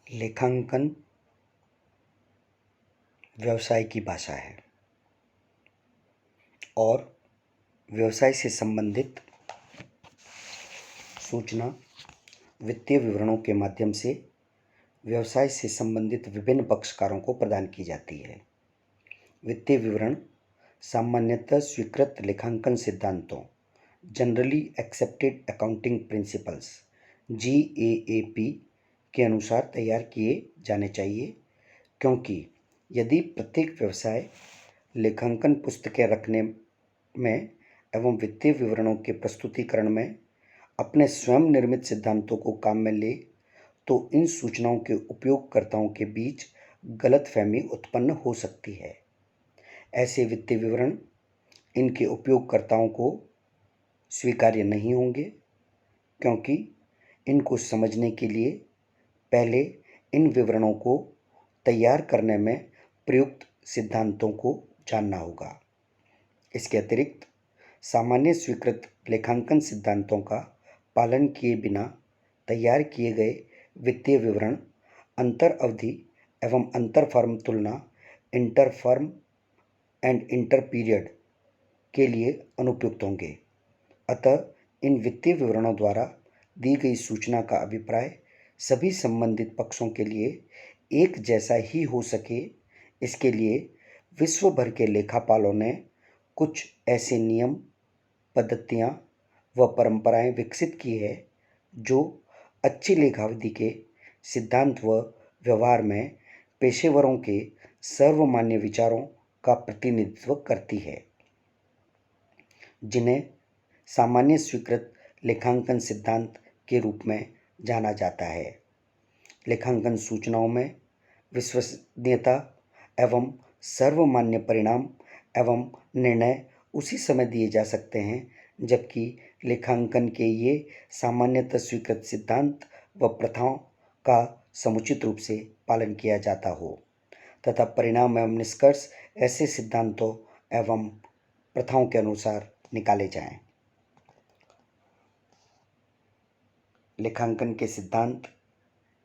लेखांकन व्यवसाय की भाषा है और व्यवसाय से संबंधित सूचना वित्तीय विवरणों के माध्यम से व्यवसाय से संबंधित विभिन्न पक्षकारों को प्रदान की जाती है। वित्तीय विवरण सामान्यतः स्वीकृत लेखांकन सिद्धांतों generally accepted accounting principles (GAAP) के अनुसार तैयार किए जाने चाहिए, क्योंकि यदि प्रत्येक व्यवसाय लेखांकन पुस्तकें रखने में एवं वित्तीय विवरणों के प्रस्तुतिकरण में अपने स्वयं निर्मित सिद्धांतों को काम में ले तो इन सूचनाओं के उपयोगकर्ताओं के बीच गलतफहमी उत्पन्न हो सकती है। ऐसे वित्तीय विवरण इनके उपयोगकर्ताओं को स्वीकार्य नहीं होंगे, क्योंकि इनको समझने के लिए पहले इन विवरणों को तैयार करने में प्रयुक्त सिद्धांतों को जानना होगा। इसके अतिरिक्त सामान्य स्वीकृत लेखांकन सिद्धांतों का पालन किए बिना तैयार किए गए वित्तीय विवरण अंतर अवधि एवं अंतर फर्म तुलना inter firm and inter period के लिए अनुपयुक्त होंगे। अतः इन वित्तीय विवरणों द्वारा दी गई सूचना का अभिप्राय सभी संबंधित पक्षों के लिए एक जैसा ही हो सके, इसके लिए विश्व भर के लेखापालों ने कुछ ऐसे नियम, पद्धतियाँ व परंपराएं विकसित की है जो अच्छी लेखाविधि के सिद्धांत व व्यवहार में पेशेवरों के सर्वमान्य विचारों का प्रतिनिधित्व करती है, जिन्हें सामान्य स्वीकृत लेखांकन सिद्धांत के रूप में जाना जाता है। लेखांकन सूचनाओं में विश्वसनीयता एवं सर्वमान्य परिणाम एवं निर्णय उसी समय दिए जा सकते हैं, जबकि लेखांकन के ये सामान्यतः स्वीकृत सिद्धांत व प्रथाओं का समुचित रूप से पालन किया जाता हो तथा परिणाम एवं निष्कर्ष ऐसे सिद्धांतों एवं प्रथाओं के अनुसार निकाले जाएं। लेखांकन के सिद्धांत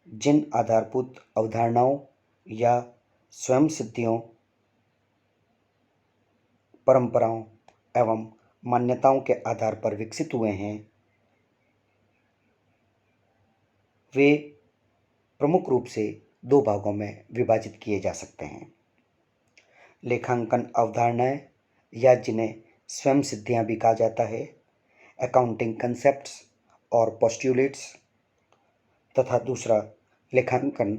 जिन आधारभूत अवधारणाओं या स्वयं सिद्धियों, परंपराओं एवं मान्यताओं के आधार पर विकसित हुए हैं, वे प्रमुख रूप से दो भागों में विभाजित किए जा सकते हैं। लेखांकन अवधारणाएं या जिन्हें स्वयं सिद्धियां भी कहा जाता है, अकाउंटिंग कंसेप्ट्स और पोस्ट्यूलेट्स, तथा दूसरा लेखांकन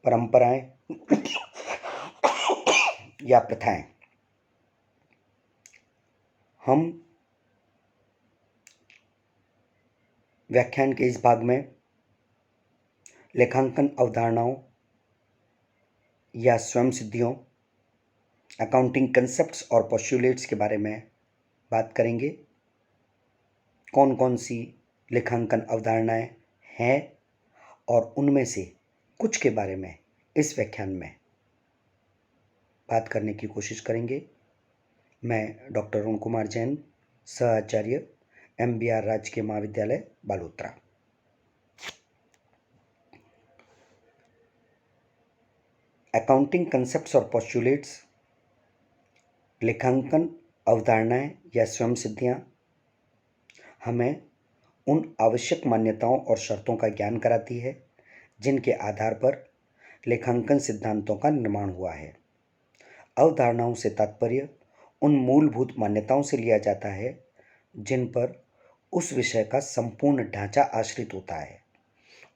परंपराएं या प्रथाएं। हम व्याख्यान के इस भाग में लेखांकन अवधारणाओं या स्वयं सिद्धियों, अकाउंटिंग कंसेप्ट्स और पोस्ट्यूलेट्स के बारे में बात करेंगे। कौन कौन सी लेखांकन अवधारणाएं हैं और उनमें से कुछ के बारे में इस व्याख्यान में बात करने की कोशिश करेंगे। मैं डॉक्टर अरुण कुमार जैन, सह आचार्य MBR राजकीय महाविद्यालय बालोतरा। अकाउंटिंग कंसेप्ट्स और पोस्ट्यूलेट्स, लेखांकन अवधारणाएं या स्वयं सिद्धियां हमें उन आवश्यक मान्यताओं और शर्तों का ज्ञान कराती है जिनके आधार पर लेखांकन सिद्धांतों का निर्माण हुआ है। अवधारणाओं से तात्पर्य उन मूलभूत मान्यताओं से लिया जाता है जिन पर उस विषय का संपूर्ण ढांचा आश्रित होता है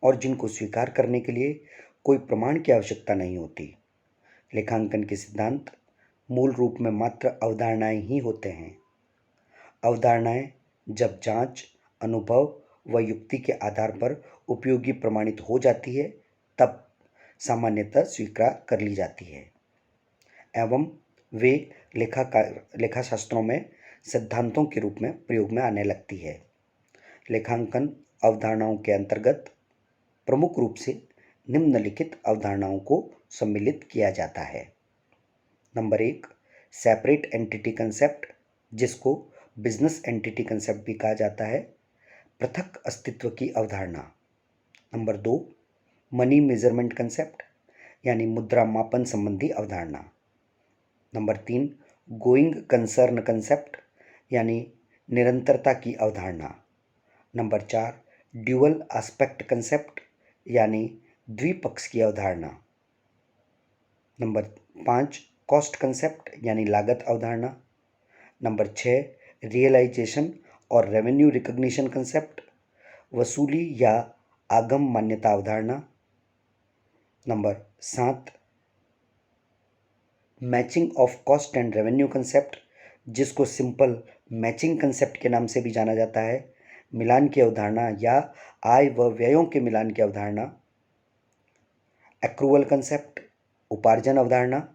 और जिनको स्वीकार करने के लिए कोई प्रमाण की आवश्यकता नहीं होती। लेखांकन के सिद्धांत मूल रूप में मात्र अवधारणाएं ही होते हैं। अवधारणाएं जब जांच, अनुभव व युक्ति के आधार पर उपयोगी प्रमाणित हो जाती है, तब सामान्यतः स्वीकार कर ली जाती है एवं वे लेखाशास्त्रों में सिद्धांतों के रूप में प्रयोग में आने लगती है। लेखांकन अवधारणाओं के अंतर्गत प्रमुख रूप से निम्नलिखित अवधारणाओं को सम्मिलित किया जाता है। नंबर 1, सेपरेट एंटिटी कंसेप्ट, जिसको बिजनेस एंटिटी कंसेप्ट भी कहा जाता है, पृथक अस्तित्व की अवधारणा। नंबर 2, मनी मेजरमेंट कंसेप्ट यानी मुद्रा मापन संबंधी अवधारणा। नंबर 3, गोइंग कंसर्न कंसेप्ट यानी निरंतरता की अवधारणा। नंबर 4, ड्यूअल एस्पेक्ट कंसेप्ट यानी द्विपक्ष की अवधारणा। नंबर 5, कॉस्ट कंसेप्ट यानी लागत अवधारणा। नंबर 6, रियलाइजेशन और रेवेन्यू रिकॉग्निशन कंसेप्ट, वसूली या आगम मान्यता अवधारणा। Number 7, matching of cost and revenue concept, जिसको सिंपल मैचिंग कंसेप्ट के नाम से भी जाना जाता है, मिलान की अवधारणा या आय व व्ययों के मिलान की अवधारणा। एक्रूवल कंसेप्ट, उपार्जन अवधारणा।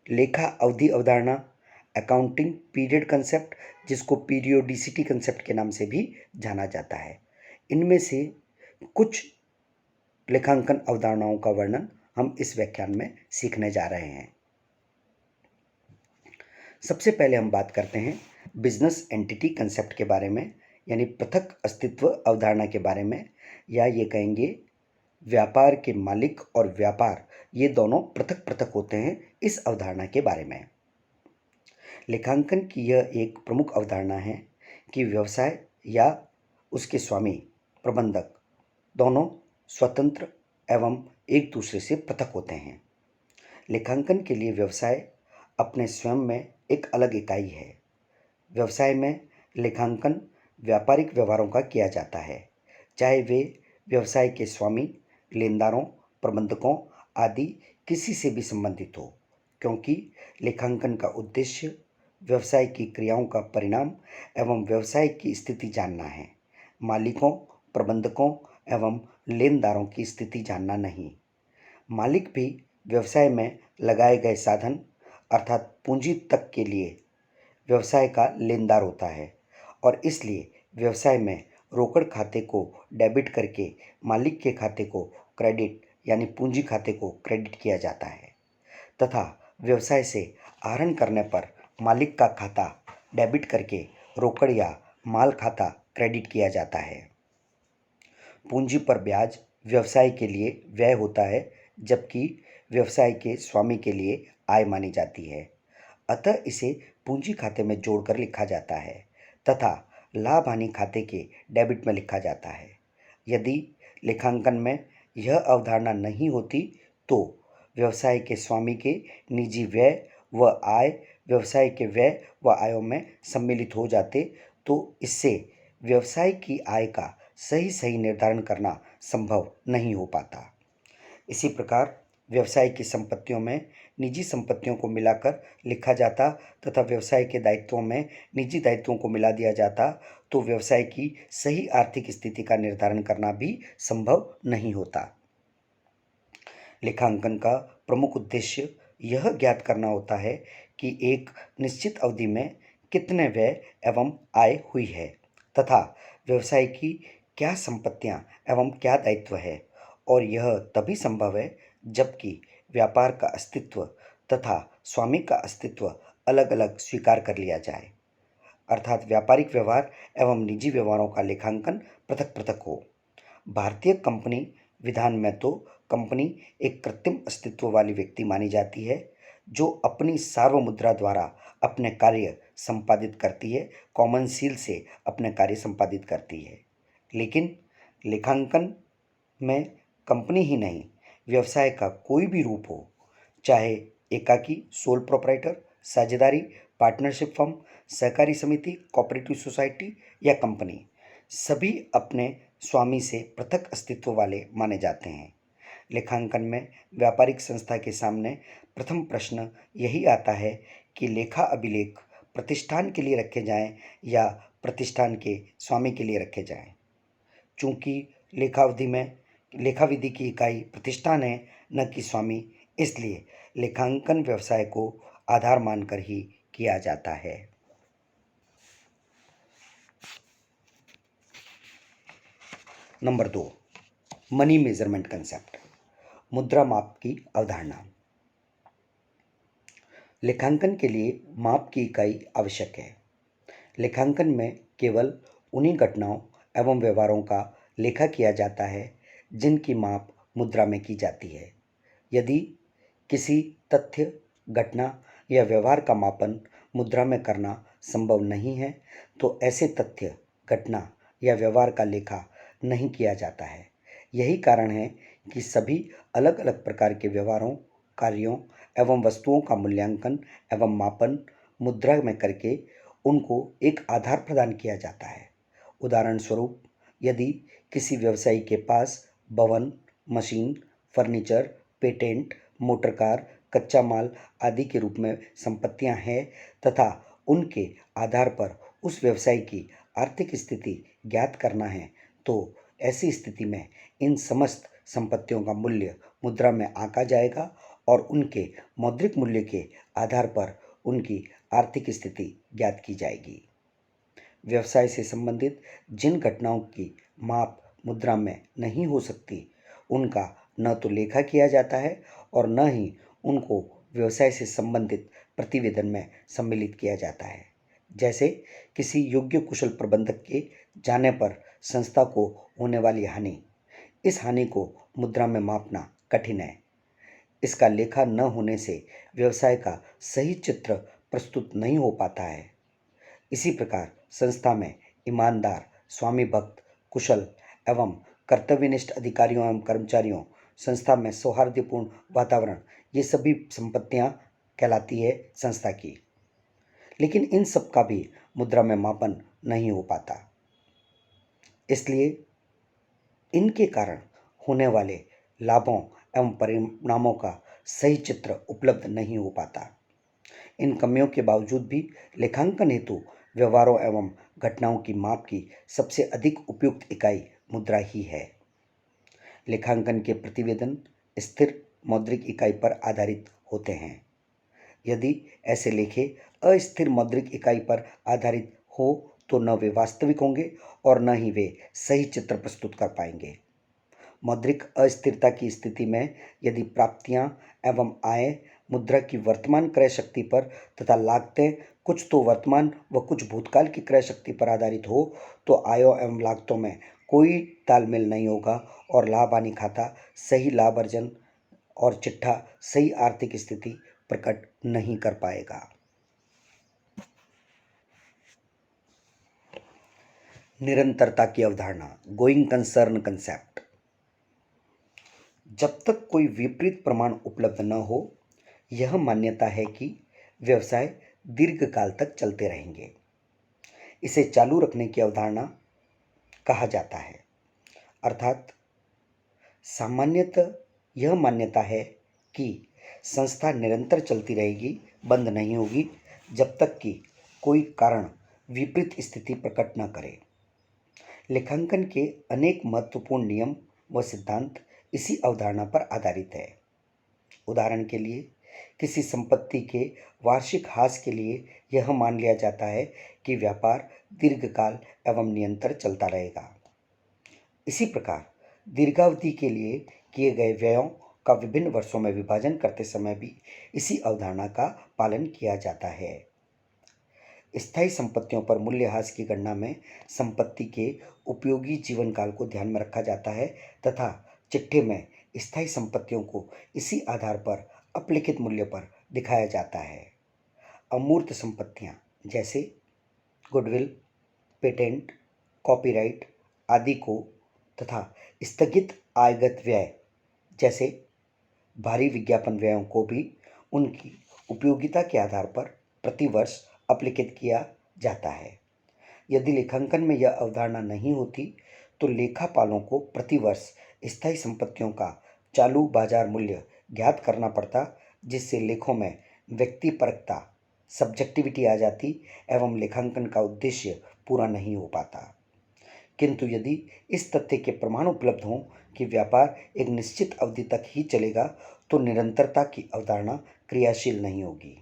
लेखा अवधि अवधारणा, अकाउंटिंग पीरियड कंसेप्ट, जिसको पीरियोडिसिटी कंसेप्ट के नाम से भी जाना जाता है। इनमें से कुछ लेखांकन अवधारणाओं का वर्णन हम इस व्याख्यान में सीखने जा रहे हैं। सबसे पहले हम बात करते हैं बिजनेस एंटिटी कंसेप्ट के बारे में, यानी पृथक अस्तित्व अवधारणा के बारे में, या ये कहेंगे व्यापार के मालिक और व्यापार ये दोनों पृथक पृथक होते हैं, इस अवधारणा के बारे में। लेखांकन की यह एक प्रमुख अवधारणा है कि व्यवसाय या उसके स्वामी प्रबंधक दोनों स्वतंत्र एवं एक दूसरे से पृथक होते हैं। लेखांकन के लिए व्यवसाय अपने स्वयं में एक अलग इकाई है। व्यवसाय में लेखांकन व्यापारिक व्यवहारों का किया जाता है, चाहे वे व्यवसाय के स्वामी, लेनदारों, प्रबंधकों आदि किसी से भी संबंधित हो, क्योंकि लेखांकन का उद्देश्य व्यवसाय की क्रियाओं का परिणाम एवं व्यवसाय की स्थिति जानना है, मालिकों, प्रबंधकों एवं लेनदारों की स्थिति जानना नहीं। मालिक भी व्यवसाय में लगाए गए साधन अर्थात पूंजी तक के लिए व्यवसाय का लेनदार होता है और इसलिए व्यवसाय में रोकड़ खाते को डेबिट करके मालिक के खाते को क्रेडिट यानी पूंजी खाते को क्रेडिट किया जाता है तथा व्यवसाय से आहरण करने पर मालिक का खाता डेबिट करके रोकड़ या माल खाता क्रेडिट किया जाता है। पूंजी पर ब्याज व्यवसाय के लिए व्यय होता है, जबकि व्यवसाय के स्वामी के लिए आय मानी जाती है, अतः इसे पूंजी खाते में जोड़कर लिखा जाता है तथा लाभ हानि खाते के डेबिट में लिखा जाता है। यदि लेखांकन में यह अवधारणा नहीं होती तो व्यवसाय के स्वामी के निजी व्यय व आय व्यवसाय के व्यय व आयों में सम्मिलित हो जाते, तो इससे व्यवसाय की आय का सही निर्धारण करना संभव नहीं हो पाता। इसी प्रकार व्यवसाय की संपत्तियों में निजी संपत्तियों को मिलाकर लिखा जाता तथा व्यवसाय के दायित्वों में निजी दायित्वों को मिला दिया जाता, तो व्यवसाय की सही आर्थिक स्थिति का निर्धारण करना भी संभव नहीं होता। लेखांकन का प्रमुख उद्देश्य यह ज्ञात करना होता है कि एक निश्चित अवधि में कितने व्यय एवं आय हुई है तथा व्यवसाय की क्या संपत्तियां एवं क्या दायित्व है, और यह तभी संभव है जबकि व्यापार का अस्तित्व तथा स्वामी का अस्तित्व अलग अलग स्वीकार कर लिया जाए, अर्थात व्यापारिक व्यवहार एवं निजी व्यवहारों का लेखांकन पृथक पृथक हो। भारतीय कंपनी विधान में तो कंपनी एक कृत्रिम अस्तित्व वाली व्यक्ति मानी जाती है जो अपनी सार्वमुद्रा द्वारा अपने कार्य संपादित करती है, कॉमन सील से अपने कार्य संपादित करती है। लेकिन लेखांकन में कंपनी ही नहीं, व्यवसाय का कोई भी रूप हो, चाहे एकाकी सोल प्रोप्राइटर, साझेदारी, पार्टनरशिप फर्म, सहकारी समिति, कोऑपरेटिव सोसाइटी या कंपनी, सभी अपने स्वामी से पृथक अस्तित्व वाले माने जाते हैं। लेखांकन में व्यापारिक संस्था के सामने प्रथम प्रश्न यही आता है कि लेखा अभिलेख प्रतिष्ठान के लिए रखे जाएं या प्रतिष्ठान के स्वामी के लिए रखे जाएं। चूंकि लेखावधि में लेखाविधि की इकाई प्रतिष्ठान है, न कि स्वामी, इसलिए लेखांकन व्यवसाय को आधार मानकर ही किया जाता है। नंबर 2, मनी मेजरमेंट कंसेप्ट, मुद्रा माप की अवधारणा। लेखांकन के लिए माप की इकाई आवश्यक है। लेखांकन में केवल उन्हीं घटनाओं एवं व्यवहारों का लेखा किया जाता है जिनकी माप मुद्रा में की जाती है। यदि किसी तथ्य, घटना या व्यवहार का मापन मुद्रा में करना संभव नहीं है तो ऐसे तथ्य, घटना या व्यवहार का लेखा नहीं किया जाता है। यही कारण है कि सभी अलग अलग प्रकार के व्यवहारों, कार्यों एवं वस्तुओं का मूल्यांकन एवं मापन मुद्रा में करके उनको एक आधार प्रदान किया जाता है। उदाहरण स्वरूप, यदि किसी व्यवसायी के पास भवन, machine, furniture, patent, motor car, कच्चा माल आदि के रूप में संपत्तियां हैं तथा उनके आधार पर उस व्यवसाय की आर्थिक स्थिति ज्ञात करना है, तो ऐसी स्थिति में इन समस्त संपत्तियों का मूल्य मुद्रा में आंका जाएगा और उनके मौद्रिक मूल्य के आधार पर उनकी आर्थिक स्थिति ज्ञात की जाएगी। व्यवसाय से संबंधित जिन घटनाओं की माप मुद्रा में नहीं हो सकती, उनका न तो लेखा किया जाता है और न ही उनको व्यवसाय से संबंधित प्रतिवेदन में सम्मिलित किया जाता है। जैसे किसी योग्य कुशल प्रबंधक के जाने पर संस्था को होने वाली हानि, इस हानि को मुद्रा में मापना कठिन है। इसका लेखा न होने से व्यवसाय का सही चित्र प्रस्तुत नहीं हो पाता है। इसी प्रकार संस्था में ईमानदार, स्वामी भक्त, कुशल एवं कर्तव्यनिष्ठ अधिकारियों एवं कर्मचारियों, संस्था में सौहार्दपूर्ण वातावरण, ये सभी संपत्तियां कहलाती है संस्था की। लेकिन इन सब का भी मुद्रा में मापन नहीं हो पाता, इसलिए इनके कारण होने वाले लाभों एवं परिणामों का सही चित्र उपलब्ध नहीं हो पाता। इन कमियों के बावजूद भी लेखांकन हेतु व्यवहारों एवं घटनाओं की माप की सबसे अधिक उपयुक्त इकाई मुद्रा ही है। लेखांकन के प्रतिवेदन स्थिर मौद्रिक इकाई पर आधारित होते हैं। यदि ऐसे लेखे अस्थिर मौद्रिक इकाई पर आधारित हो तो न वे वास्तविक होंगे और न ही वे सही चित्र प्रस्तुत कर पाएंगे। मौद्रिक अस्थिरता की स्थिति में यदि प्राप्तियां एवं आय मुद्रा की वर्तमान क्रय शक्ति पर तथा लागतें कुछ तो वर्तमान व कुछ भूतकाल की क्रय शक्ति पर आधारित हो तो आयों एवं लागतों में कोई तालमेल नहीं होगा और लाभ हानि खाता सही लाभ अर्जन और चिट्ठा सही आर्थिक स्थिति प्रकट नहीं कर पाएगा। निरंतरता की अवधारणा, गोइंग कंसर्न कंसेप्ट। जब तक कोई विपरीत प्रमाण उपलब्ध न हो, यह मान्यता है कि व्यवसाय दीर्घकाल तक चलते रहेंगे। इसे चालू रखने की अवधारणा कहा जाता है। अर्थात सामान्यतः यह मान्यता है कि संस्था निरंतर चलती रहेगी, बंद नहीं होगी, जब तक कि कोई कारण विपरीत स्थिति प्रकट न करे। लेखांकन के अनेक महत्वपूर्ण नियम व सिद्धांत इसी अवधारणा पर आधारित है। उदाहरण के लिए, किसी संपत्ति के वार्षिक ह्रास के लिए यह मान लिया जाता है कि व्यापार दीर्घकाल एवं निरंतर चलता रहेगा। इसी प्रकार दीर्घावधि के लिए किए गए व्ययों का विभिन्न वर्षों में विभाजन करते समय भी इसी अवधारणा का पालन किया जाता है। स्थायी संपत्तियों पर मूल्यह्रास की गणना में संपत्ति के उपयोगी जीवन काल को ध्यान में रखा जाता है तथा चिट्ठे में स्थायी संपत्तियों को इसी आधार पर अपलिखित मूल्य पर दिखाया जाता है। अमूर्त संपत्तियां जैसे गुडविल, पेटेंट, कॉपीराइट आदि को तथा स्थगित आयगत व्यय जैसे भारी विज्ञापन व्ययों को भी उनकी उपयोगिता के आधार पर प्रतिवर्ष अपलिखित किया जाता है। यदि लेखांकन में यह अवधारणा नहीं होती तो लेखापालों को प्रतिवर्ष स्थायी संपत्तियों का चालू बाजार मूल्य ज्ञात करना पड़ता, जिससे लेखों में व्यक्तिपरकता, सब्जेक्टिविटी आ जाती एवं लेखांकन का उद्देश्य पूरा नहीं हो पाता। किंतु यदि इस तथ्य के प्रमाण उपलब्ध हों कि व्यापार एक निश्चित अवधि तक ही चलेगा तो निरंतरता की अवधारणा क्रियाशील नहीं होगी।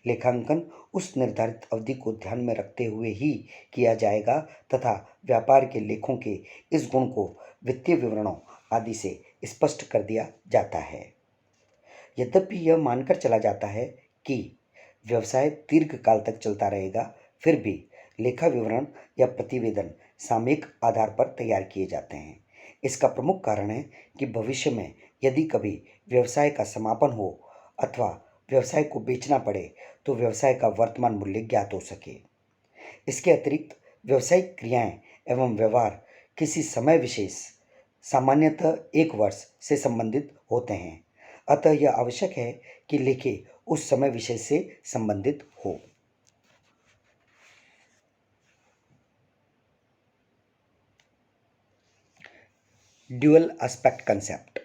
लेखांकन उस निर्धारित अवधि को ध्यान में रखते हुए ही किया जाएगा तथा व्यापार के लेखों के इस गुण को वित्तीय विवरणों आदि से स्पष्ट कर दिया जाता है। यद्यपि यह मानकर चला जाता है कि व्यवसाय दीर्घकाल तक चलता रहेगा, फिर भी लेखा विवरण या प्रतिवेदन सामयिक आधार पर तैयार किए जाते हैं। इसका प्रमुख कारण है कि भविष्य में यदि कभी व्यवसाय का समापन हो अथवा व्यवसाय को बेचना पड़े तो व्यवसाय का वर्तमान मूल्य ज्ञात हो सके। इसके अतिरिक्त व्यावसायिक क्रियाएं एवं व्यवहार किसी समय विशेष, सामान्यतः 1 वर्ष से संबंधित होते हैं, अतः यह आवश्यक है कि लेखे उस समय विशेष से संबंधित हो। ड्यूअल एस्पेक्ट कंसेप्ट,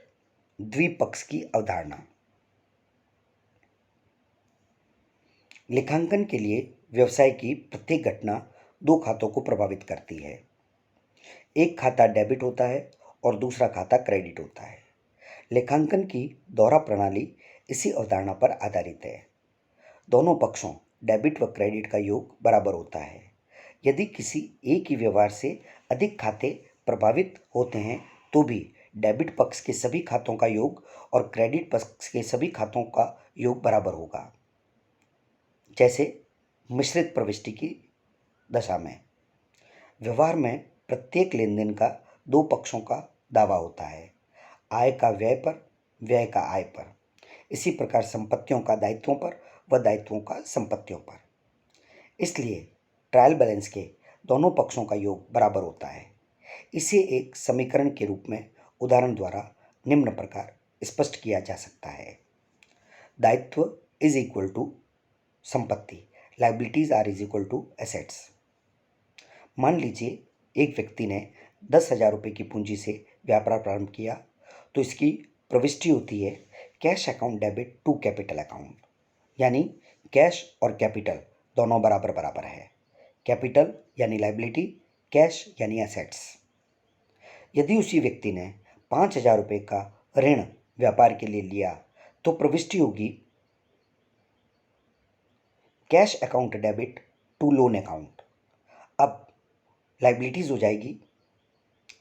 द्विपक्ष की अवधारणा। लेखांकन के लिए व्यवसाय की प्रत्येक घटना 2 खातों को प्रभावित करती है। एक खाता डेबिट होता है और दूसरा खाता क्रेडिट होता है। लेखांकन की दोहरा प्रणाली इसी अवधारणा पर आधारित है। दोनों पक्षों डेबिट व क्रेडिट का योग बराबर होता है। यदि किसी एक ही व्यवहार से अधिक खाते प्रभावित होते हैं तो भी डेबिट पक्ष के सभी खातों का योग और क्रेडिट पक्ष के सभी खातों का योग बराबर होगा। जैसे मिश्रित प्रविष्टि की दशा में व्यवहार में प्रत्येक लेन देन का 2 पक्षों का दावा होता है, आय का व्यय पर, व्यय का आय पर। इसी प्रकार संपत्तियों का दायित्वों पर व दायित्वों का संपत्तियों पर। इसलिए ट्रायल बैलेंस के दोनों पक्षों का योग बराबर होता है। इसे एक समीकरण के रूप में उदाहरण द्वारा निम्न प्रकार स्पष्ट किया जा सकता है। दायित्व इज इक्वल टू संपत्ति, liabilities are is equal to assets. मान लीजिए एक व्यक्ति ने 10,000 रुपये की पूंजी से व्यापार प्रारंभ किया तो इसकी प्रविष्टि होती है cash account debit to capital account, यानी कैश और कैपिटल दोनों बराबर बराबर है। कैपिटल यानी लाइबिलिटी, कैश यानी एसेट्स। यदि उसी व्यक्ति ने 5,000 रुपये का ऋण व्यापार के लिए लिया तो प्रविष्टि होगी cash account debit to loan account. अब लाइबिलिटीज हो जाएगी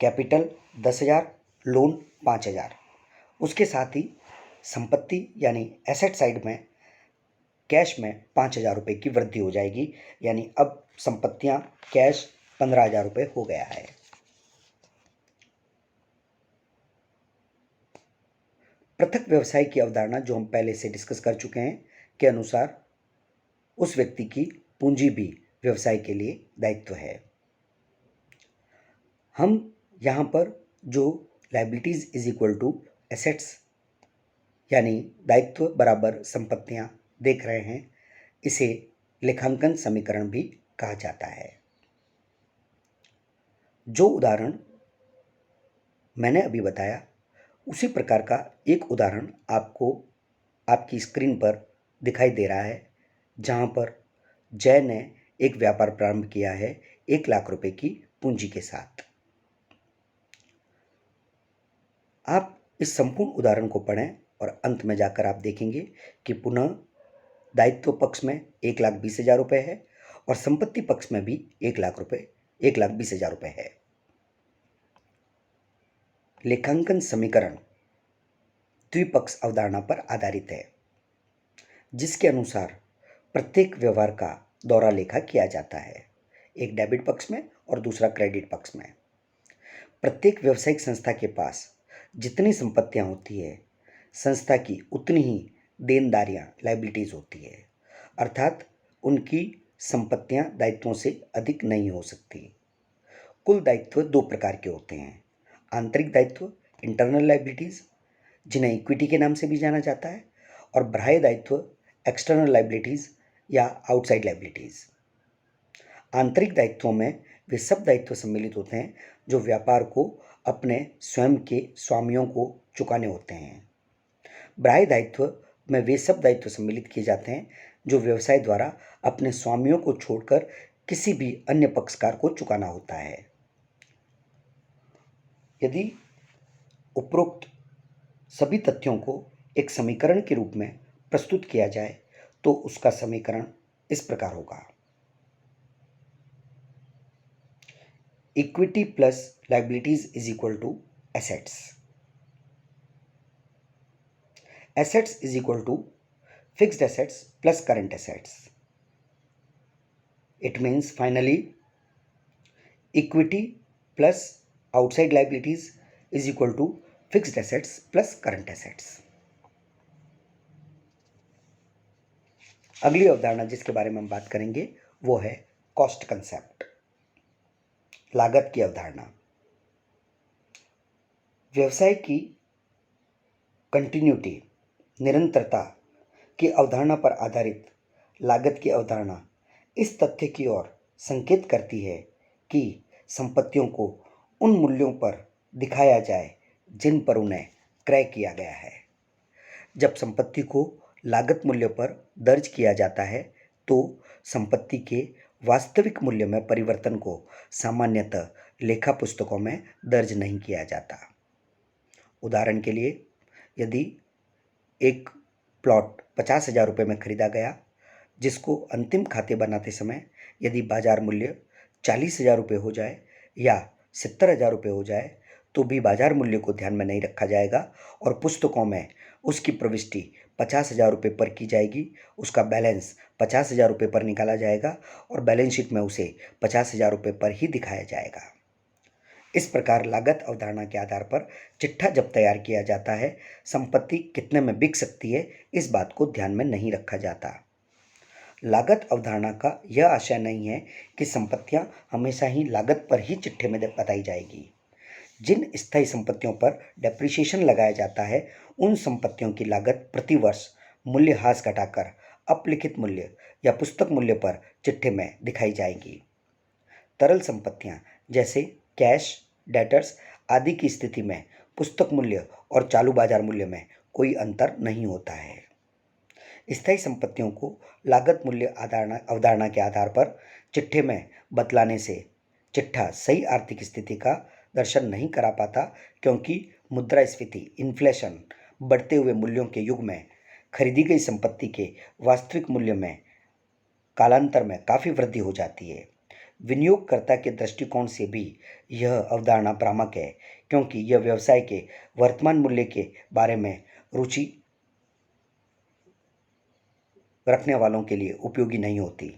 कैपिटल 10,000, लोन 5,000। उसके साथ ही संपत्ति यानी एसेट साइड में कैश में 5,000 रुपये की वृद्धि हो जाएगी, यानी अब संपत्तियां कैश 15,000 रुपये हो गया है। पृथक व्यवसाय की अवधारणा जो हम पहले से डिस्कस कर चुके हैं के अनुसार उस व्यक्ति की पूंजी भी व्यवसाय के लिए दायित्व है। हम यहाँ पर जो liabilities is equal to assets यानी दायित्व बराबर संपत्तियाँ देख रहे हैं, इसे लेखांकन समीकरण भी कहा जाता है। जो उदाहरण मैंने अभी बताया उसी प्रकार का एक उदाहरण आपको आपकी स्क्रीन पर दिखाई दे रहा है, जहाँ पर जय ने एक व्यापार प्रारंभ किया है 1 लाख रुपए की पूंजी के साथ। आप इस संपूर्ण उदाहरण को पढ़ें और अंत में जाकर आप देखेंगे कि पुनः दायित्व पक्ष में 1,20,000 रुपये है और संपत्ति पक्ष में भी 1,20,000 रुपये है। लेखांकन समीकरण द्विपक्ष अवधारणा पर आधारित है, जिसके अनुसार प्रत्येक व्यवहार का दौरा लेखा किया जाता है, एक डेबिट पक्ष में और दूसरा क्रेडिट पक्ष में। प्रत्येक व्यावसायिक संस्था के पास जितनी संपत्तियां होती है, संस्था की उतनी ही देनदारियां लाइबिलिटीज होती है, अर्थात उनकी संपत्तियां दायित्वों से अधिक नहीं हो सकती। कुल दायित्व 2 प्रकार के होते हैं, आंतरिक दायित्व इंटरनल लाइबिलिटीज जिन्हें इक्विटी के नाम से भी जाना जाता है, और बाह्य दायित्व एक्सटर्नल लाइबिलिटीज या आउटसाइड लाइबिलिटीज। आंतरिक दायित्वों में वे सब दायित्व सम्मिलित होते हैं जो व्यापार को अपने स्वयं के स्वामियों को चुकाने होते हैं। बाह्य दायित्व में वे सब दायित्व सम्मिलित किए जाते हैं जो व्यवसाय द्वारा अपने स्वामियों को छोड़कर किसी भी अन्य पक्षकार को चुकाना होता है। यदि उपरोक्त सभी तथ्यों को एक समीकरण के रूप में प्रस्तुत किया जाए तो उसका समीकरण इस प्रकार होगा, equity plus liabilities is equal to assets. Assets is equal to fixed assets plus current assets. It means finally equity plus outside liabilities is equal to fixed assets plus current assets. अगली अवधारणा जिसके बारे में हम बात करेंगे वो है कॉस्ट कंसेप्ट, लागत की अवधारणा। व्यवसाय की कंटिन्यूटी, निरंतरता की अवधारणा पर आधारित लागत की अवधारणा इस तथ्य की ओर संकेत करती है कि संपत्तियों को उन मूल्यों पर दिखाया जाए जिन पर उन्हें क्रय किया गया है। जब संपत्ति को लागत मूल्य पर दर्ज किया जाता है तो संपत्ति के वास्तविक मूल्य में परिवर्तन को सामान्यतः लेखा पुस्तकों में दर्ज नहीं किया जाता। उदाहरण के लिए, यदि एक प्लॉट 50,000 रुपये में खरीदा गया, जिसको अंतिम खाते बनाते समय यदि बाजार मूल्य 40,000 रुपये हो जाए या 70,000 रुपये हो जाए तो भी बाजार मूल्य को ध्यान में नहीं रखा जाएगा और पुस्तकों में उसकी प्रविष्टि 50,000 रुपये पर की जाएगी, उसका बैलेंस 50,000 रुपये पर निकाला जाएगा और बैलेंस शीट में उसे 50,000 रुपये पर ही दिखाया जाएगा। इस प्रकार लागत अवधारणा के आधार पर चिट्ठा जब तैयार किया जाता है, संपत्ति कितने में बिक सकती है इस बात को ध्यान में नहीं रखा जाता। लागत अवधारणा का यह आशय नहीं है कि संपत्तियां हमेशा ही लागत पर ही चिट्ठे में बताई जाएगी। जिन स्थायी संपत्तियों पर डेप्रिसिएशन लगाया जाता है, उन संपत्तियों की लागत प्रति वर्ष मूल्यह्रास घटाकर अपलिखित मूल्य या पुस्तक मूल्य पर चिट्ठे में दिखाई जाएगी। तरल संपत्तियां जैसे कैश, डेटर्स आदि की स्थिति में पुस्तक मूल्य और चालू बाजार मूल्य में कोई अंतर नहीं होता है। स्थायी संपत्तियों को लागत मूल्य अवधारणा के आधार पर चिट्ठे में बतलाने से चिट्ठा सही आर्थिक स्थिति का दर्शन नहीं करा पाता, क्योंकि मुद्रास्फीति, इन्फ्लेशन, बढ़ते हुए मूल्यों के युग में खरीदी गई संपत्ति के वास्तविक मूल्य में कालांतर में काफ़ी वृद्धि हो जाती है। विनियोगकर्ता के दृष्टिकोण से भी यह अवधारणा भ्रामक है, क्योंकि यह व्यवसाय के वर्तमान मूल्य के बारे में रुचि रखने वालों के लिए उपयोगी नहीं होती।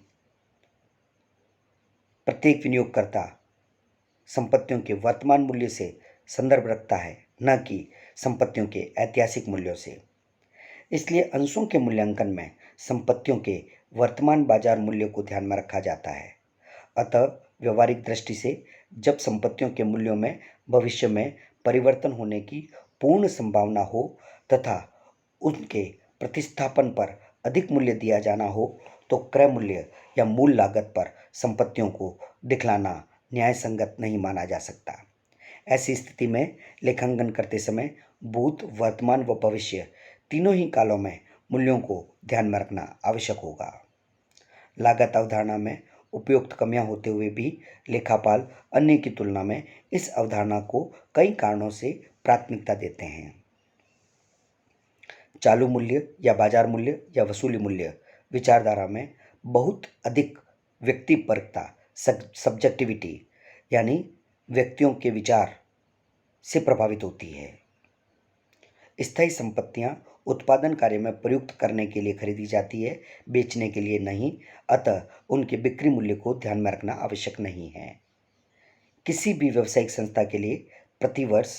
प्रत्येक विनियोगकर्ता संपत्तियों के वर्तमान मूल्य से संदर्भ रखता है, न कि संपत्तियों के ऐतिहासिक मूल्यों से। इसलिए अंशों के मूल्यांकन में संपत्तियों के वर्तमान बाजार मूल्य को ध्यान में रखा जाता है। अतः व्यवहारिक दृष्टि से जब संपत्तियों के मूल्यों में भविष्य में परिवर्तन होने की पूर्ण संभावना हो तथा उनके प्रतिस्थापन पर अधिक मूल्य दिया जाना हो तो क्रय मूल्य या मूल लागत पर संपत्तियों को दिखलाना न्याय संगत नहीं माना जा सकता। ऐसी स्थिति में लेखांकन करते समय भूत, वर्तमान व भविष्य तीनों ही कालों में मूल्यों को ध्यान में रखना आवश्यक होगा। लागत अवधारणा में उपयुक्त कमियां होते हुए भी लेखापाल अन्य की तुलना में इस अवधारणा को कई कारणों से प्राथमिकता देते हैं। चालू मूल्य या बाजार मूल्य या वसूली मूल्य विचारधारा में बहुत अधिक व्यक्तिपरकता, सब्जेक्टिविटी यानी व्यक्तियों के विचार से प्रभावित होती है। स्थायी संपत्तियां उत्पादन कार्य में प्रयुक्त करने के लिए खरीदी जाती है, बेचने के लिए नहीं। अतः उनके बिक्री मूल्य को ध्यान में रखना आवश्यक नहीं है। किसी भी व्यावसायिक संस्था के लिए प्रतिवर्ष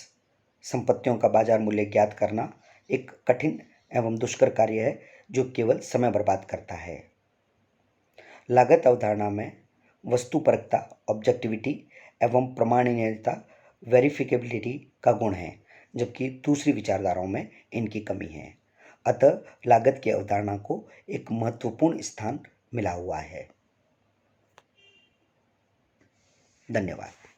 संपत्तियों का बाजार मूल्य ज्ञात करना एक कठिन एवं दुष्कर कार्य है जो केवल समय बर्बाद करता है। लागत अवधारणा में वस्तुपरकता, ऑब्जेक्टिविटी एवं प्रमाणनीयता, वेरिफिकेबिलिटी का गुण है, जबकि दूसरी विचारधाराओं में इनकी कमी है। अतः लागत की अवधारणा को एक महत्वपूर्ण स्थान मिला हुआ है। धन्यवाद।